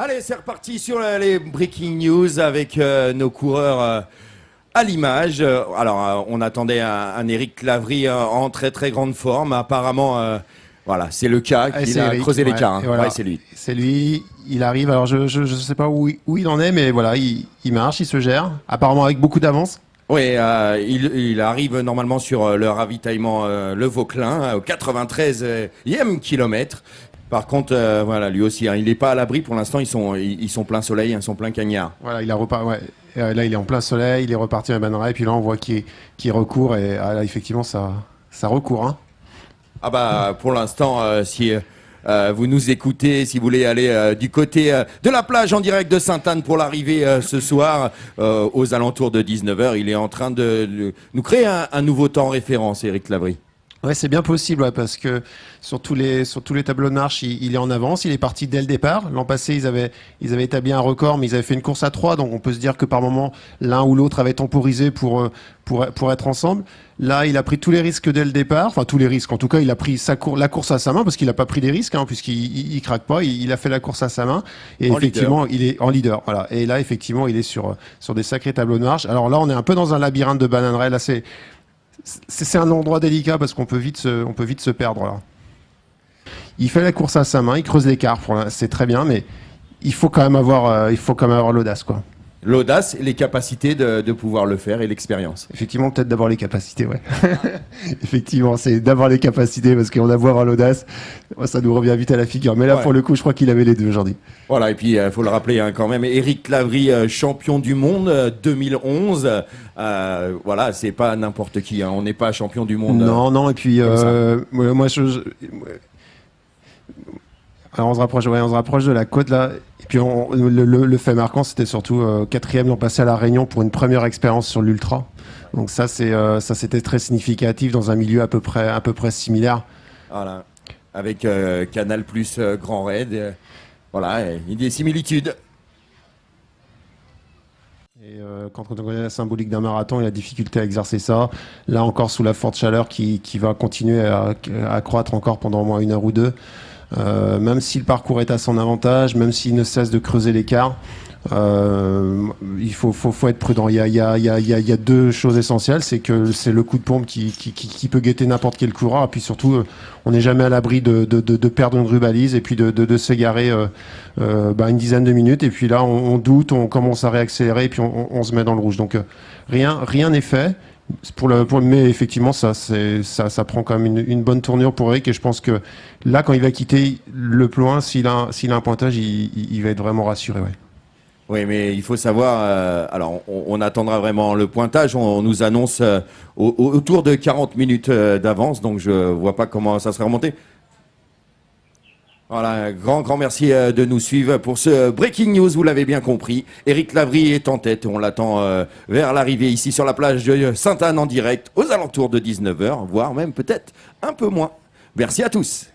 Allez, c'est reparti sur les breaking news avec nos coureurs à l'image. On attendait un Eric Lavry en très très grande forme. Apparemment, voilà, c'est le cas qu'il a Eric, creusé l'écart. Hein. voilà. Ouais, c'est lui. C'est lui, il arrive. Alors je sais pas où il en est, mais voilà, il marche, il se gère. Apparemment avec beaucoup d'avance. Oui, il arrive normalement sur le ravitaillement Le Vauclin au 93e kilomètre. Par contre, voilà, lui aussi, hein, il n'est pas à l'abri pour l'instant. Ils sont plein soleil, ils sont plein cagnard. Voilà, il a ouais. Là, il est en plein soleil, il est reparti à Banneray, et puis là, on voit qu'il recourt, et là, effectivement, ça recourt. Hein. Ah bah, pour l'instant, si vous nous écoutez, si vous voulez aller du côté de la plage en direct de Sainte-Anne pour l'arrivée ce soir, aux alentours de 19h, il est en train de nous créer un nouveau temps référence, Eric Lavry. Ouais, c'est bien possible, ouais, parce que sur tous les tableaux de marche, il est en avance. Il est parti dès le départ. L'an passé, ils avaient établi un record, mais ils avaient fait une course à 3, donc on peut se dire que par moment, l'un ou l'autre avait temporisé pour être ensemble. Là, il a pris tous les risques dès le départ. Enfin, tous les risques. En tout cas, il a pris la course à sa main, parce qu'il n'a pas pris des risques, hein, puisqu'il craque pas. Il a fait la course à sa main. Et effectivement, il est en leader. Voilà. Et là, effectivement, il est sur des sacrés tableaux de marche. Alors là, on est un peu dans un labyrinthe de bananeraies. Là, c'est un endroit délicat parce qu'on peut vite se perdre là. Il fait la course à sa main, il creuse l'écart, c'est très bien, mais il faut quand même avoir l'audace, quoi. L'audace, les capacités de pouvoir le faire et l'expérience. Effectivement, peut-être d'avoir les capacités, ouais. Effectivement, c'est d'avoir les capacités parce qu'on a d'avoir l'audace, ça nous revient vite à la figure. Mais là, pour le coup, je crois qu'il avait les deux aujourd'hui. Voilà, et puis il faut le rappeler hein, quand même, Eric Lavry, champion du monde 2011. Voilà, c'est pas n'importe qui. Hein, on n'est pas champion du monde. Non, et puis moi, alors on se rapproche de la côte là. Et puis le fait marquant, c'était surtout quatrième l'an passé à La Réunion pour une première expérience sur l'ultra. Donc ça c'était très significatif dans un milieu à peu près similaire. Voilà, avec Canal Plus Grand Raid. Voilà, il y a des similitudes. Et quand on connaît la symbolique d'un marathon et la difficulté à exercer ça, là encore sous la forte chaleur qui va continuer à croître encore pendant au moins 1 heure ou 2. Même si le parcours est à son avantage, même s'il ne cesse de creuser l'écart, il faut être prudent. Il y a deux choses essentielles, c'est que c'est le coup de pompe qui peut guetter n'importe quel coureur, et puis surtout, on n'est jamais à l'abri de perdre une rubalise et puis de s'égarer une dizaine de minutes, et puis là, on doute, on commence à réaccélérer, et puis on se met dans le rouge. Donc rien n'est fait. Mais effectivement, ça prend quand même une bonne tournure pour Eric, et je pense que là, quand il va quitter le ploin, s'il a un pointage, il va être vraiment rassuré. Ouais. Oui, mais il faut savoir, alors on attendra vraiment le pointage, on nous annonce autour de 40 minutes d'avance, donc je vois pas comment ça sera remonté. Voilà, grand merci de nous suivre pour ce Breaking News, vous l'avez bien compris. Eric Lavry est en tête, on l'attend vers l'arrivée ici sur la plage de Sainte-Anne en direct aux alentours de 19h, voire même peut-être un peu moins. Merci à tous.